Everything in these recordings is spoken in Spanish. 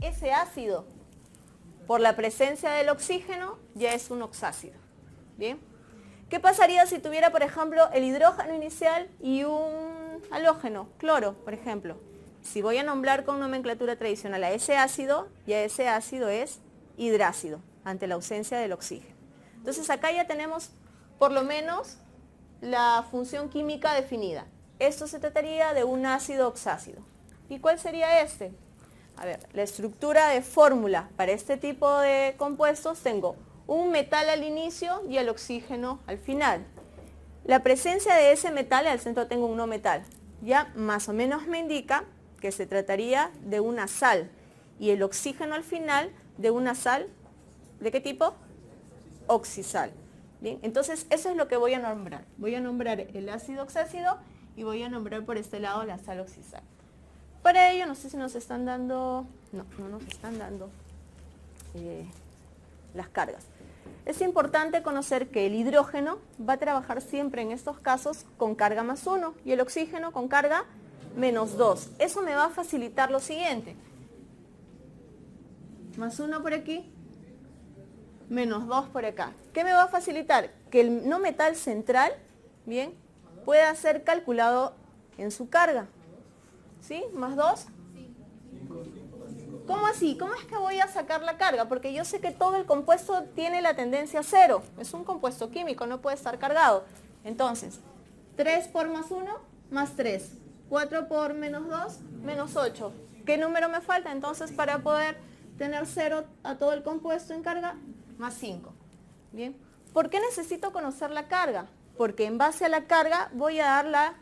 ese ácido, por la presencia del oxígeno, ya es un oxácido. ¿Bien? ¿Qué pasaría si tuviera, por ejemplo, el hidrógeno inicial y un halógeno, cloro, por ejemplo? Si voy a nombrar con nomenclatura tradicional a ese ácido, ya ese ácido es hidrácido, ante la ausencia del oxígeno. Entonces acá ya tenemos, por lo menos, la función química definida. Esto se trataría de un ácido oxácido. ¿Y cuál sería este? A ver, la estructura de fórmula para este tipo de compuestos tengo un metal al inicio y el oxígeno al final. La presencia de ese metal, al centro tengo un no metal, ya más o menos me indica que se trataría de una sal y el oxígeno al final de una sal, ¿de qué tipo? Oxisal. Bien, entonces eso es lo que voy a nombrar. Voy a nombrar el ácido oxácido y voy a nombrar por este lado la sal oxisal. Para ello, no sé si nos están dando, no nos están dando las cargas. Es importante conocer que el hidrógeno va a trabajar siempre en estos casos con carga más 1 y el oxígeno con carga menos 2. Eso me va a facilitar lo siguiente. Más 1 por aquí, menos 2 por acá. ¿Qué me va a facilitar? Que el no metal central, bien, pueda ser calculado en su carga. ¿Sí? ¿Más 2? ¿Cómo así? ¿Cómo es que voy a sacar la carga? Porque yo sé que todo el compuesto tiene la tendencia a 0. Es un compuesto químico, no puede estar cargado. Entonces, 3 por más 1, más 3. 4 por menos 2, menos 8. ¿Qué número me falta entonces para poder tener 0 a todo el compuesto en carga? Más 5. Bien. ¿Por qué necesito conocer la carga? Porque en base a la carga voy a dar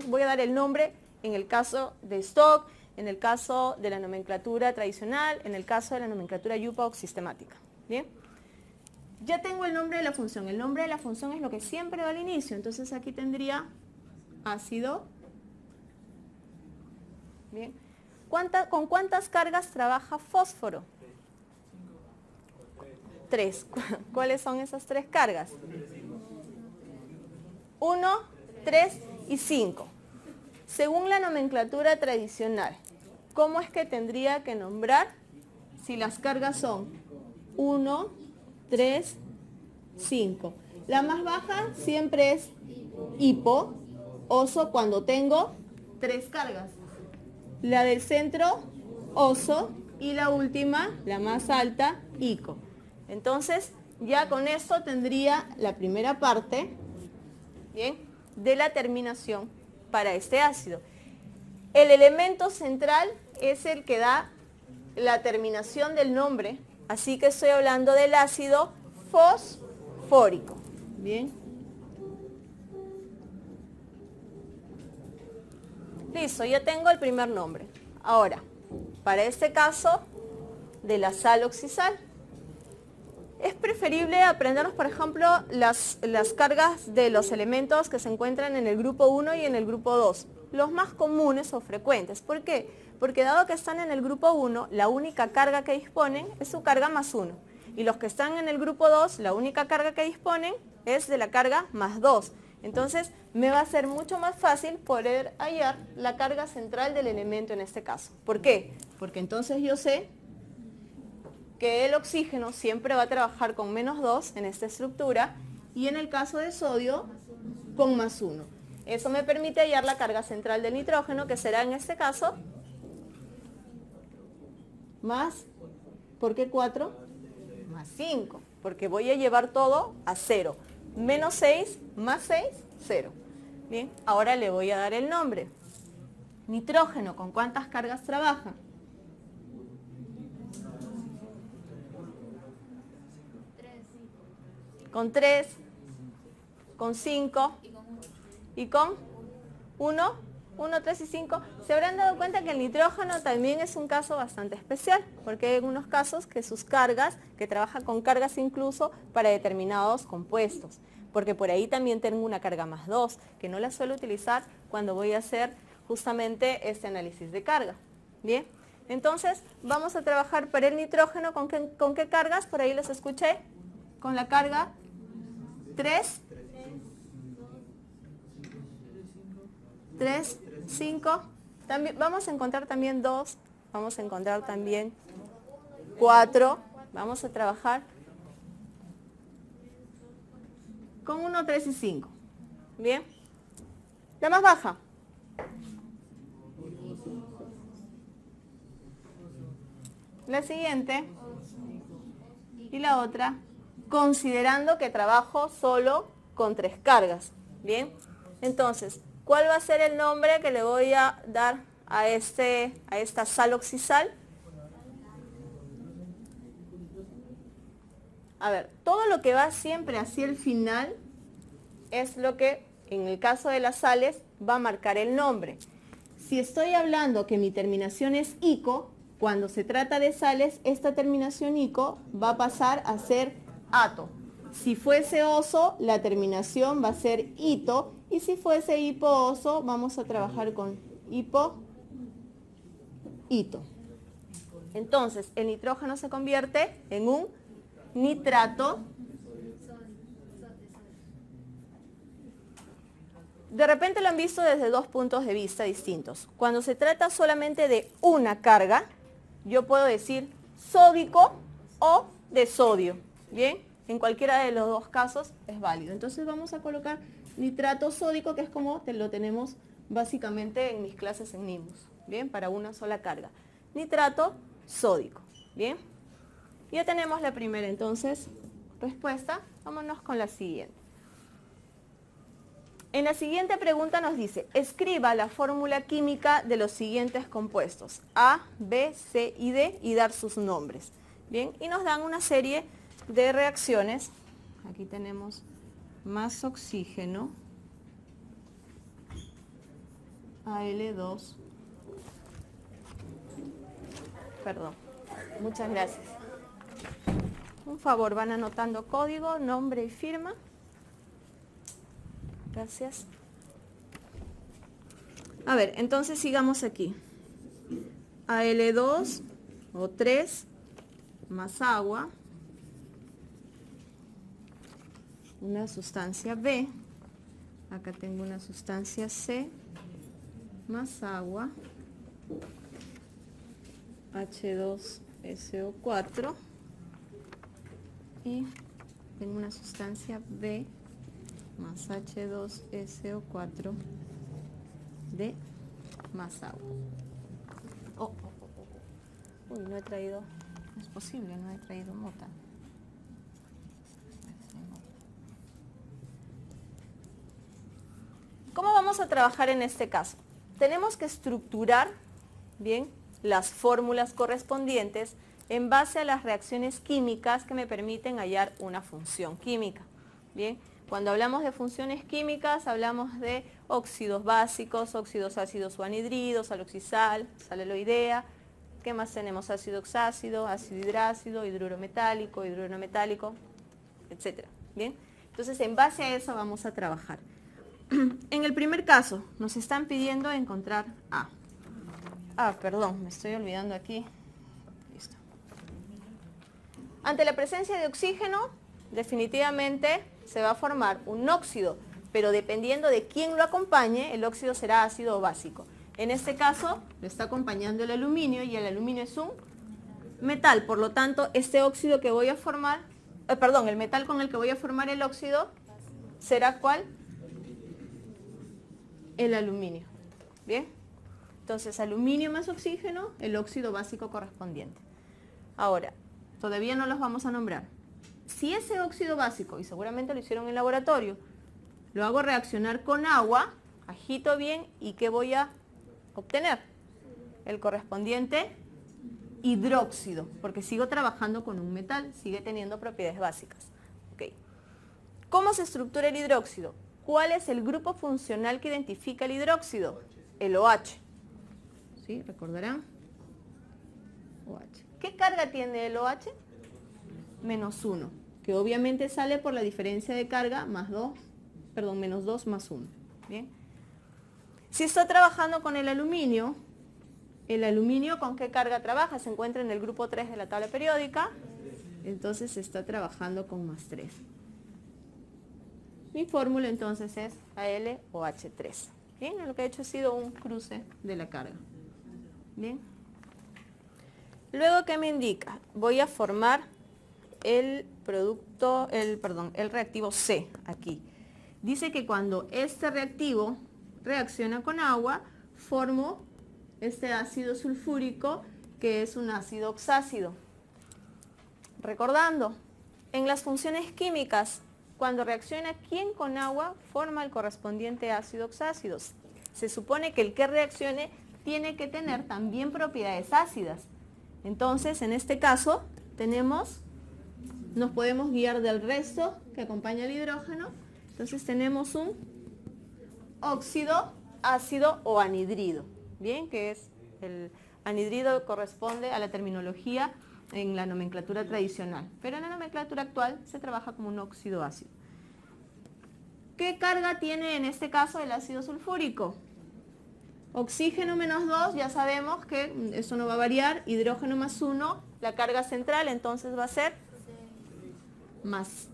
voy a dar el nombre en el caso de Stock, en el caso de la nomenclatura tradicional, en el caso de la nomenclatura UPOC sistemática. ¿Bien? Ya tengo el nombre de la función. El nombre de la función es lo que siempre va al inicio. Entonces aquí tendría ácido. ¿Bien? ¿Con cuántas cargas trabaja fósforo? 3. ¿Cuáles son esas 3 cargas? 1, 3 y 5. Según la nomenclatura tradicional, ¿cómo es que tendría que nombrar si las cargas son 1, 3, 5? La más baja siempre es hipo, oso, cuando tengo 3 cargas. La del centro, oso, y la última, la más alta, ico. Entonces, ya con esto tendría la primera parte, ¿bien?, de la terminación para este ácido. El elemento central es el que da la terminación del nombre, así que estoy hablando del ácido fosfórico. Bien. Listo, ya tengo el primer nombre. Ahora, para este caso de la sal oxisal, es preferible aprendernos, por ejemplo, las cargas de los elementos que se encuentran en el grupo 1 y en el grupo 2. Los más comunes o frecuentes. ¿Por qué? Porque dado que están en el grupo 1, la única carga que disponen es su carga más 1. Y los que están en el grupo 2, la única carga que disponen es de la carga más 2. Entonces, me va a ser mucho más fácil poder hallar la carga central del elemento en este caso. ¿Por qué? Porque entonces yo sé que el oxígeno siempre va a trabajar con menos 2 en esta estructura y en el caso de sodio con más 1. Eso me permite hallar la carga central del nitrógeno, que será en este caso más, ¿por qué 4? Más 5, porque voy a llevar todo a 0. Menos 6 más 6, 0. Bien, ahora le voy a dar el nombre. Nitrógeno, ¿con cuántas cargas trabaja? Con 3, con 5 y con 1, 1, 3 y 5. Se habrán dado cuenta que el nitrógeno también es un caso bastante especial, porque hay algunos casos que sus cargas, que trabaja con cargas incluso para determinados compuestos, porque por ahí también tengo una carga más 2, que no la suelo utilizar cuando voy a hacer justamente este análisis de carga. Bien, entonces vamos a trabajar para el nitrógeno, ¿con qué cargas? Por ahí les escuché. Con la carga 3, 5, también, vamos a encontrar también 2 vamos a encontrar también 4. Vamos a trabajar con 1, 3 y 5. Bien. La más baja. La siguiente. Y la otra, considerando que trabajo solo con 3 cargas. Bien. Entonces, ¿cuál va a ser el nombre que le voy a dar a esta sal oxisal? A ver, todo lo que va siempre hacia el final es lo que, en el caso de las sales, va a marcar el nombre. Si estoy hablando que mi terminación es ico, cuando se trata de sales, esta terminación ico va a pasar a ser ato. Si fuese oso, la terminación va a ser ito, y si fuese hipo-oso, vamos a trabajar con hipo-ito. Entonces, el nitrógeno se convierte en un nitrato. De repente lo han visto desde 2 puntos de vista distintos. Cuando se trata solamente de una carga, yo puedo decir sódico o de sodio. Bien, en cualquiera de los 2 casos es válido. Entonces vamos a colocar nitrato sódico, que es como lo tenemos básicamente en mis clases en Nimbus. Bien, para una sola carga. Nitrato sódico. Bien. Ya tenemos la primera, entonces, respuesta. Vámonos con la siguiente. En la siguiente pregunta nos dice, escriba la fórmula química de los siguientes compuestos, A, B, C y D, y dar sus nombres. Bien, y nos dan una serie de reacciones. Aquí tenemos más oxígeno, Al2, perdón, muchas gracias. Un favor, van anotando código, nombre y firma. Gracias. A ver, entonces sigamos aquí. Al2 o 3 más agua. Una sustancia B. Acá tengo una sustancia C más agua. H2SO4. Y tengo una sustancia B más H2SO4 D más agua. Uy, no he traído, no es posible, no he traído mota. ¿Cómo vamos a trabajar en este caso? Tenemos que estructurar, bien, las fórmulas correspondientes en base a las reacciones químicas que me permiten hallar una función química. Bien, cuando hablamos de funciones químicas, hablamos de óxidos básicos, óxidos ácidos o anhidridos, sal oxisal, sal aloidea. ¿Qué más tenemos? Ácido oxácido, ácido hidrácido, hidruro metálico, etc. Bien, entonces en base a eso vamos a trabajar. En el primer caso, nos están pidiendo encontrar A. Perdón, me estoy olvidando aquí. Listo. Ante la presencia de oxígeno, definitivamente se va a formar un óxido, pero dependiendo de quién lo acompañe, el óxido será ácido o básico. En este caso, lo está acompañando el aluminio, y el aluminio es un metal. Por lo tanto, este óxido que voy a formar, el metal con el que voy a formar el óxido, ¿será cuál? El aluminio. Bien. Entonces, aluminio más oxígeno, el óxido básico correspondiente. Ahora, todavía no los vamos a nombrar. Si ese óxido básico, y seguramente lo hicieron en laboratorio, lo hago reaccionar con agua, agito bien, ¿y qué voy a obtener? El correspondiente hidróxido, porque sigo trabajando con un metal, sigue teniendo propiedades básicas. Okay. ¿Cómo se estructura el hidróxido? ¿Cuál es el grupo funcional que identifica el hidróxido? El OH. ¿Sí? ¿Recordarán? OH. ¿Qué carga tiene el OH? -1, que obviamente sale por la diferencia de carga menos 2 más 1. Bien. Si estoy trabajando con el aluminio ¿con qué carga trabaja? Se encuentra en el grupo 3 de la tabla periódica, entonces se está trabajando con +3. Mi fórmula entonces es AlOH3. Bien, lo que he hecho ha sido un cruce de la carga. Bien. Luego, ¿qué me indica? Voy a formar el reactivo C aquí. Dice que cuando este reactivo reacciona con agua, formo este ácido sulfúrico, que es un ácido oxácido. Recordando, en las funciones químicas, cuando reacciona ¿quién con agua? Forma el correspondiente ácido oxácido. Se supone que el que reaccione tiene que tener también propiedades ácidas. Entonces, en este caso, nos podemos guiar del resto que acompaña el hidrógeno. Entonces tenemos un óxido, ácido o anhidrido. Bien, que es el anhidrido corresponde a la terminología en la nomenclatura tradicional. Pero en la nomenclatura actual se trabaja como un óxido ácido. ¿Qué carga tiene en este caso el ácido sulfúrico? Oxígeno menos 2, ya sabemos que eso no va a variar. Hidrógeno más 1, la carga central entonces va a ser más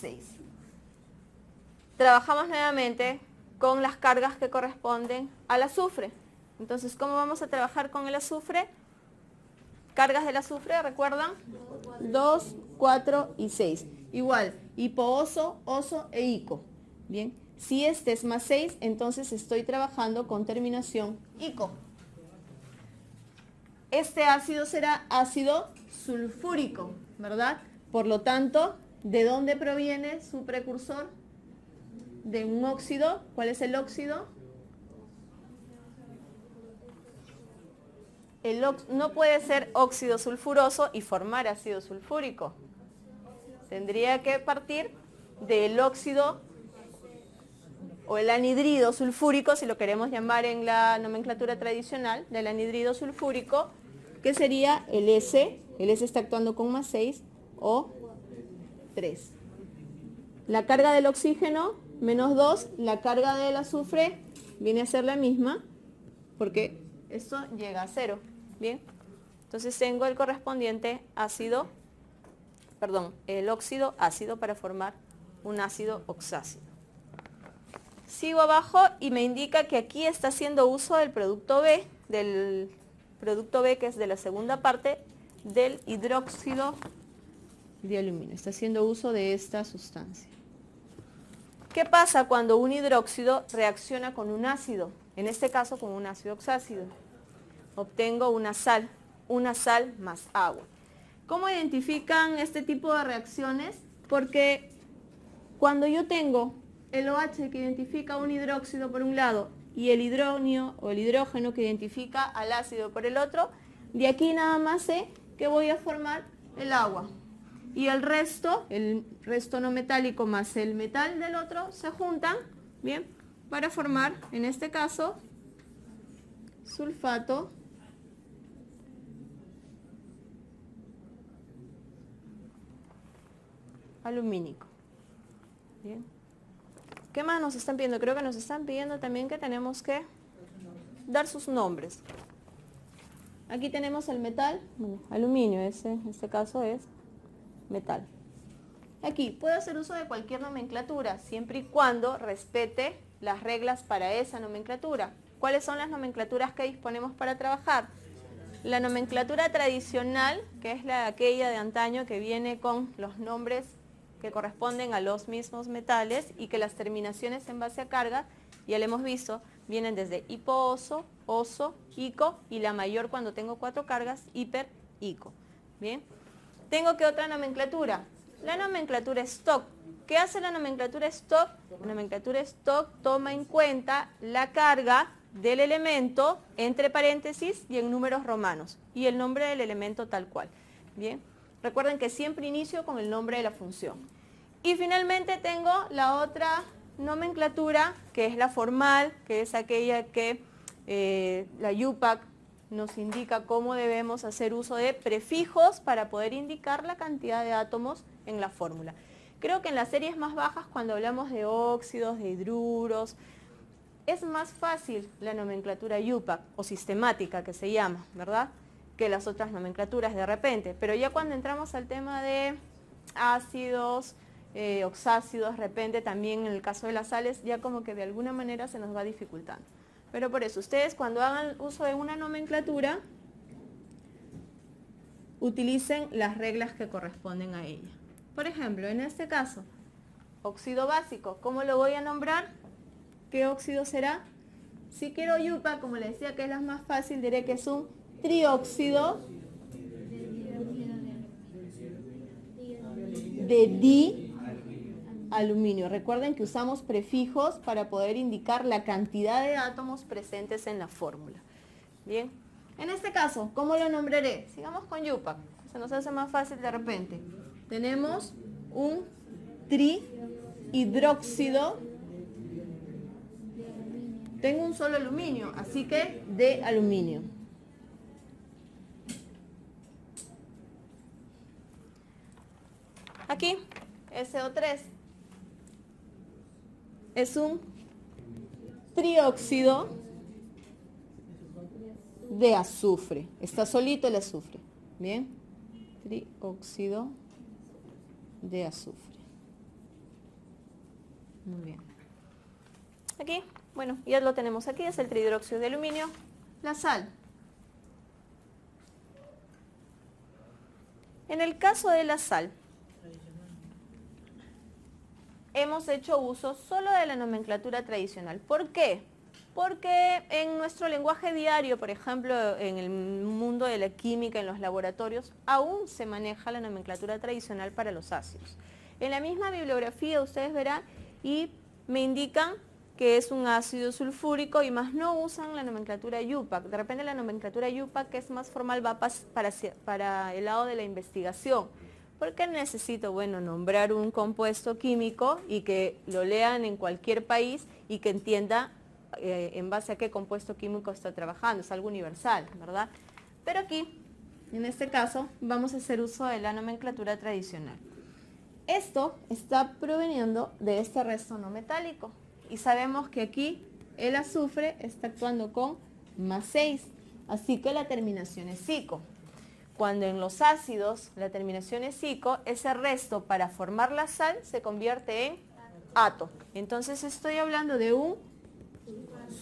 6. Trabajamos nuevamente con las cargas que corresponden al azufre. Entonces, ¿cómo vamos a trabajar con el azufre? Cargas del azufre, ¿recuerdan? 2, 4 y 6. Igual, hipooso, oso e ico. Bien, si este es más 6, entonces estoy trabajando con terminación ico. Este ácido será ácido sulfúrico, ¿verdad? Por lo tanto, ¿de dónde proviene su precursor? De un óxido. ¿Cuál es el óxido? No puede ser óxido sulfuroso y formar ácido sulfúrico. Tendría que partir del óxido o el anhidrido sulfúrico, si lo queremos llamar en la nomenclatura tradicional, del anhidrido sulfúrico, que sería el S. El S está actuando con más 6 o 3. La carga del oxígeno, menos 2. La carga del azufre viene a ser la misma, porque esto llega a 0. Bien, entonces tengo el correspondiente el óxido ácido para formar un ácido oxácido. Sigo abajo y me indica que aquí está haciendo uso del producto B, que es de la segunda parte del hidróxido de aluminio. Está haciendo uso de esta sustancia. ¿Qué pasa cuando un hidróxido reacciona con un ácido? En este caso con un ácido oxácido. Obtengo una sal más agua. ¿Cómo identifican este tipo de reacciones? Porque cuando yo tengo el OH que identifica un hidróxido por un lado y el hidrógeno o el hidrógeno que identifica al ácido por el otro, de aquí nada más sé que voy a formar el agua. Y el resto no metálico más el metal del otro se juntan, bien, para formar, en este caso, sulfato alumínico. Bien. ¿Qué más nos están pidiendo? Creo que nos están pidiendo también que tenemos que dar sus nombres. Aquí tenemos el metal, aluminio, en este caso es metal. Aquí puedo hacer uso de cualquier nomenclatura, siempre y cuando respete las reglas para esa nomenclatura. ¿Cuáles son las nomenclaturas que disponemos para trabajar? La nomenclatura tradicional, que es aquella de antaño que viene con los nombres que corresponden a los mismos metales y que las terminaciones en base a carga, ya lo hemos visto, vienen desde hipooso, oso, ico y la mayor cuando tengo 4 cargas, hiper, ico. Bien. ¿Tengo que otra nomenclatura? La nomenclatura Stock. ¿Qué hace la nomenclatura Stock? La nomenclatura Stock toma en cuenta la carga del elemento entre paréntesis y en números romanos y el nombre del elemento tal cual. Bien. Recuerden que siempre inicio con el nombre de la función. Y finalmente tengo la otra nomenclatura, que es la formal, que es aquella que la UPAC nos indica cómo debemos hacer uso de prefijos para poder indicar la cantidad de átomos en la fórmula. Creo que en las series más bajas, cuando hablamos de óxidos, de hidruros, es más fácil la nomenclatura UPAC o sistemática que se llama, ¿verdad?, que las otras nomenclaturas de repente. Pero ya cuando entramos al tema de ácidos, oxácidos, de repente también en el caso de las sales, ya como que de alguna manera se nos va dificultando. Pero por eso, ustedes cuando hagan uso de una nomenclatura, utilicen las reglas que corresponden a ella. Por ejemplo, en este caso, óxido básico, ¿cómo lo voy a nombrar? ¿Qué óxido será? Si quiero yupa, como les decía que es la más fácil, diré que es un trióxido de dialuminio. Recuerden que usamos prefijos para poder indicar la cantidad de átomos presentes en la fórmula. Bien, en este caso, ¿cómo lo nombraré? Sigamos con yupa, se nos hace más fácil de repente. Tenemos un trihidróxido. Tengo un solo aluminio, así que de aluminio. Aquí, SO3 es un trióxido de azufre. Está solito el azufre. Bien, trióxido de azufre. Muy bien. Aquí, bueno, ya lo tenemos aquí, es el trihidróxido de aluminio. La sal. En el caso de la sal, hemos hecho uso solo de la nomenclatura tradicional. ¿Por qué? Porque en nuestro lenguaje diario, por ejemplo, en el mundo de la química, en los laboratorios, aún se maneja la nomenclatura tradicional para los ácidos. En la misma bibliografía ustedes verán y me indican que es un ácido sulfúrico y más no usan la nomenclatura IUPAC. De repente la nomenclatura IUPAC, que es más formal, va para el lado de la investigación. Porque necesito, bueno, nombrar un compuesto químico y que lo lean en cualquier país y que entienda en base a qué compuesto químico está trabajando. Es algo universal, ¿verdad? Pero aquí, en este caso, vamos a hacer uso de la nomenclatura tradicional. Esto está proveniendo de este resto no metálico. Y sabemos que aquí el azufre está actuando con +6. Así que la terminación es -ico. Cuando en los ácidos la terminación es -ico, ese resto para formar la sal se convierte en ato. Entonces estoy hablando de un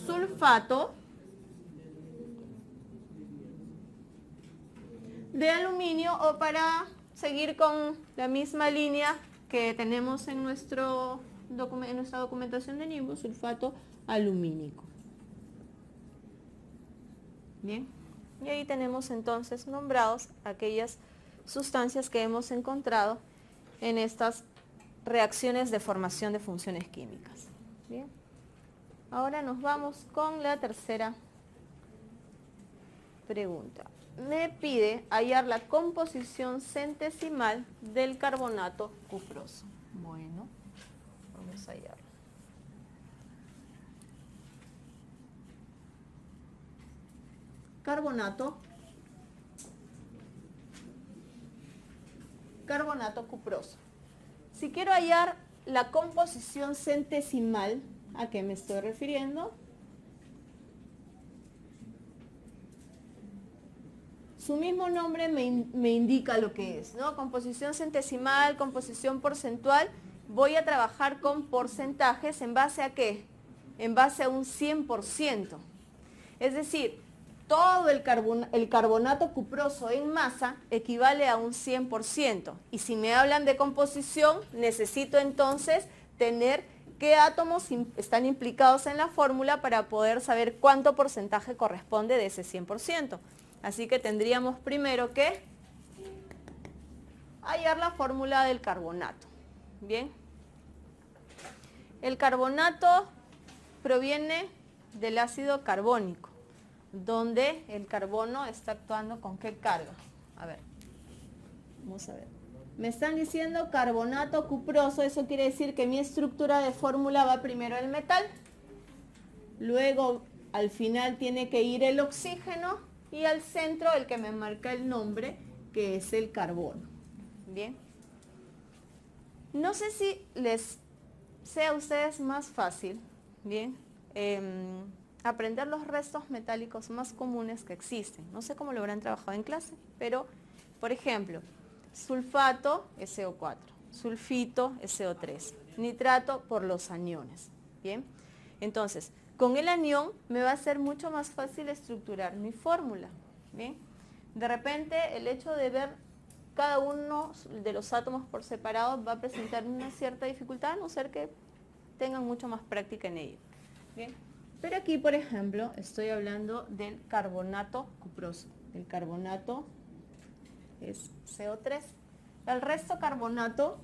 sulfato de aluminio, o para seguir con la misma línea que tenemos en nuestra documentación de Nimbus, sulfato alumínico. Bien. Y ahí tenemos entonces nombrados aquellas sustancias que hemos encontrado en estas reacciones de formación de funciones químicas. Bien. Ahora nos vamos con la tercera pregunta. Me pide hallar la composición centesimal del carbonato cuproso. Bueno, vamos a hallarlo. Carbonato cuproso. Si quiero hallar la composición centesimal, ¿a qué me estoy refiriendo? Su mismo nombre me indica lo que es, ¿no? Composición centesimal, composición porcentual. Voy a trabajar con porcentajes, ¿en base a qué? En base a un 100%. Es decir, todo el carbonato cuproso en masa equivale a un 100%. Y si me hablan de composición, necesito entonces tener qué átomos están implicados en la fórmula para poder saber cuánto porcentaje corresponde de ese 100%. Así que tendríamos primero que hallar la fórmula del carbonato. Bien. El carbonato proviene del ácido carbónico, donde el carbono está actuando con qué carga. A ver, vamos a ver. Me están diciendo carbonato cuproso, eso quiere decir que mi estructura de fórmula va primero el metal, luego al final tiene que ir el oxígeno y al centro el que me marca el nombre, que es el carbono. Bien. No sé si les sea a ustedes más fácil, bien, aprender los restos metálicos más comunes que existen. No sé cómo lo habrán trabajado en clase, pero, por ejemplo, sulfato, SO4, sulfito, SO3, nitrato por los aniones. Bien, entonces, con el anión me va a ser mucho más fácil estructurar mi fórmula. ¿Bien? De repente el hecho de ver cada uno de los átomos por separado va a presentar una cierta dificultad, a no ser que tengan mucho más práctica en ello. ¿Bien? Pero aquí, por ejemplo, estoy hablando del carbonato cuproso. El carbonato es CO3. El resto carbonato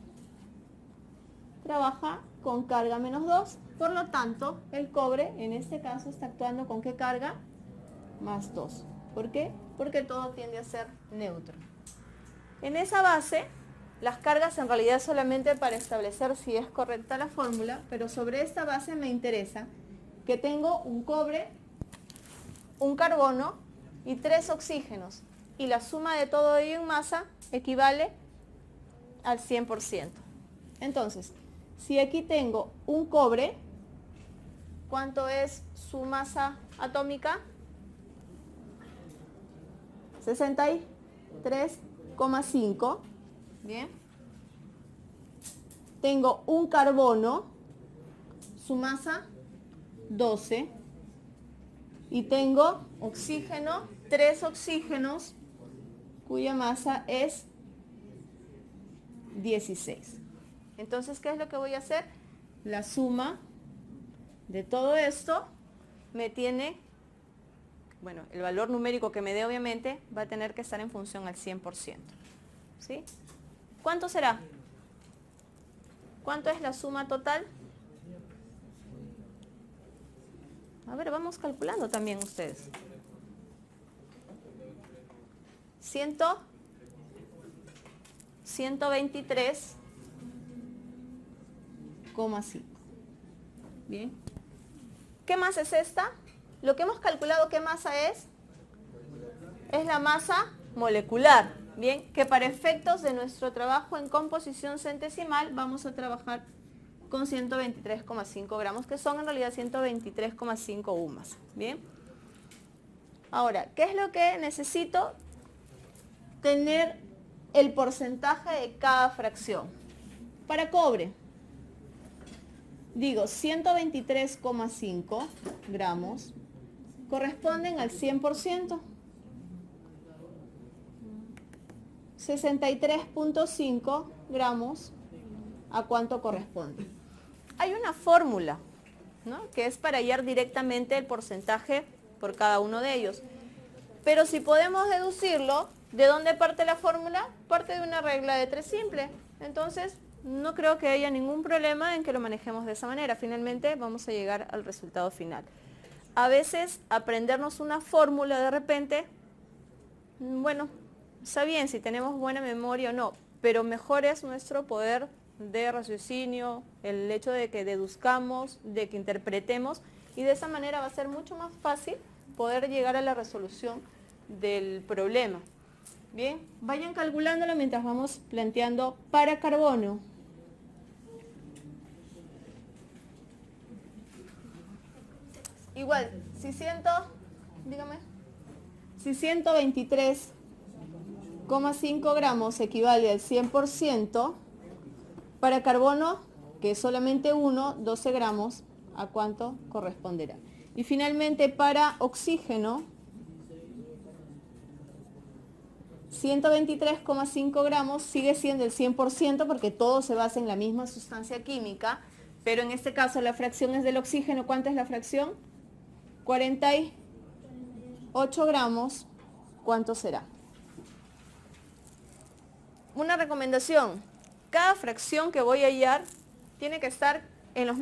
trabaja con carga -2. Por lo tanto, el cobre en este caso está actuando con ¿qué carga? +2. ¿Por qué? Porque todo tiende a ser neutro. En esa base, las cargas en realidad es solamente para establecer si es correcta la fórmula, pero sobre esta base me interesa que tengo un cobre, un carbono y 3 oxígenos. Y la suma de todo ello en masa equivale al 100%. Entonces, si aquí tengo un cobre, ¿cuánto es su masa atómica? 63,5. Bien. Tengo un carbono, su masa 12. Y tengo oxígeno, 3 oxígenos, cuya masa es 16. Entonces, ¿qué es lo que voy a hacer? La suma de todo esto me tiene, bueno, el valor numérico que me dé obviamente va a tener que estar en función al 100%. ¿Sí? ¿Cuánto será? ¿Cuánto es la suma total? A ver, vamos calculando también ustedes. 123,5. Bien. ¿Qué masa es esta? Lo que hemos calculado, ¿qué masa es? Es la masa molecular. Bien, que para efectos de nuestro trabajo en composición centesimal vamos a trabajar con 123,5 gramos, que son en realidad 123,5 UMAS. Bien. Ahora, ¿qué es lo que necesito? Tener el porcentaje de cada fracción. Para cobre, digo 123,5 gramos corresponden al 100%. 63,5 gramos, ¿a cuánto corresponde? Hay una fórmula, ¿no?, que es para hallar directamente el porcentaje por cada uno de ellos. Pero si podemos deducirlo, ¿de dónde parte la fórmula? Parte de una regla de 3 simple. Entonces, no creo que haya ningún problema en que lo manejemos de esa manera. Finalmente, vamos a llegar al resultado final. A veces, aprendernos una fórmula de repente, bueno, está bien si tenemos buena memoria o no, pero mejor es nuestro poder de raciocinio, el hecho de que deduzcamos, de que interpretemos, y de esa manera va a ser mucho más fácil poder llegar a la resolución del problema. Bien, vayan calculándolo mientras vamos planteando para carbono. Igual, si 123,5 gramos equivale al 100%, para carbono, que es solamente 12 gramos, ¿a cuánto corresponderá? Y finalmente para oxígeno, 123,5 gramos sigue siendo el 100% porque todo se basa en la misma sustancia química, pero en este caso la fracción es del oxígeno. ¿Cuánta es la fracción? 48 gramos. ¿Cuánto será? Una recomendación: cada fracción que voy a hallar tiene que estar en la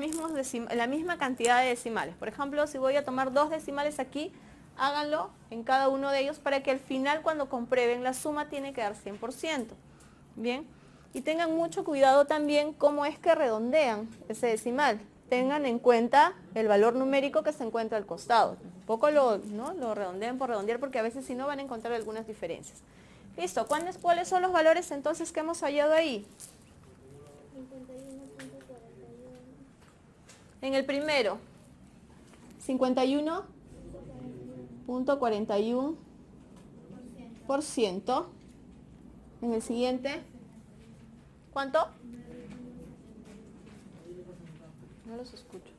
misma cantidad de decimales. Por ejemplo, si voy a tomar 2 decimales aquí, háganlo en cada uno de ellos para que al final, cuando comprueben, la suma tiene que dar 100%. Bien, y tengan mucho cuidado también cómo es que redondean ese decimal. Tengan en cuenta el valor numérico que se encuentra al costado. Un poco lo redondeen por redondear, porque a veces si no van a encontrar algunas diferencias. Listo, ¿cuáles son los valores entonces que hemos hallado ahí? 51,41. En el primero, 51,41%. En el siguiente, ¿cuánto? No los escucho.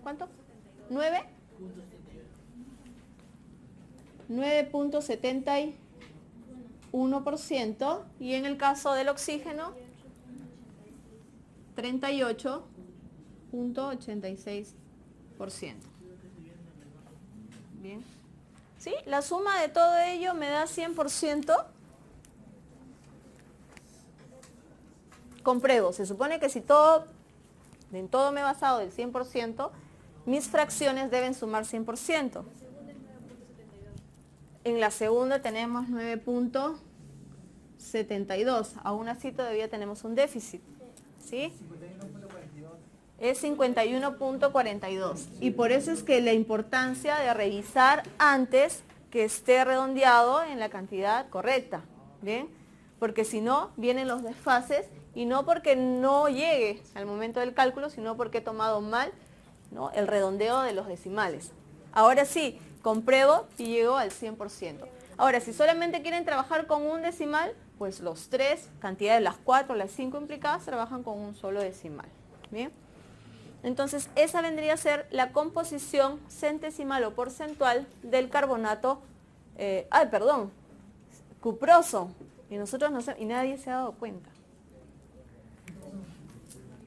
¿cuánto? 9. 9.71%. Y en el caso del oxígeno, 38.86%. Bien. ¿Sí? La suma de todo ello me da 100%. Compruebo, se supone que si en todo me he basado del 100%, mis fracciones deben sumar 100%. En la segunda tenemos 9.72. Aún así todavía tenemos un déficit. ¿Sí? Es 51.42. Y por eso es que la importancia de revisar antes que esté redondeado en la cantidad correcta. ¿Bien? Porque si no, vienen los desfases. Y no porque no llegue al momento del cálculo, sino porque he tomado mal, ¿no?, el redondeo de los decimales. Ahora sí, compruebo y llego al 100%. Ahora, si solamente quieren trabajar con un decimal, pues los 3, cantidad de las 4, las 5 implicadas, trabajan con un solo decimal. ¿Bien? Entonces, esa vendría a ser la composición centesimal o porcentual del carbonato, cuproso. Y nosotros y nadie se ha dado cuenta.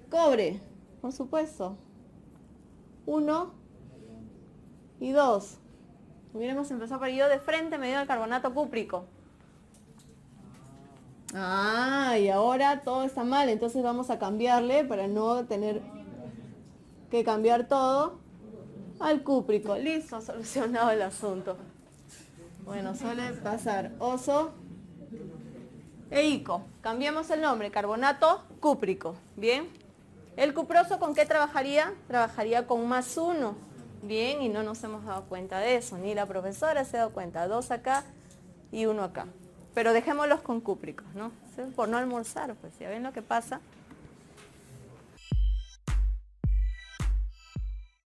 Cobre, por supuesto. 1 y 2. Hubiéramos empezado por yo de frente, me dio el carbonato cúprico. Y ahora todo está mal, entonces vamos a cambiarle para no tener que cambiar todo al cúprico. Listo, solucionado el asunto. Bueno, suele pasar. Oso e ico. Cambiamos el nombre, carbonato cúprico. Bien. ¿El cuproso con qué trabajaría? Trabajaría con +1. Bien, y no nos hemos dado cuenta de eso, ni la profesora se ha dado cuenta. 2 acá y 1 acá. Pero dejémoslos con cúpricos, ¿no? Por no almorzar, pues ya ven lo que pasa.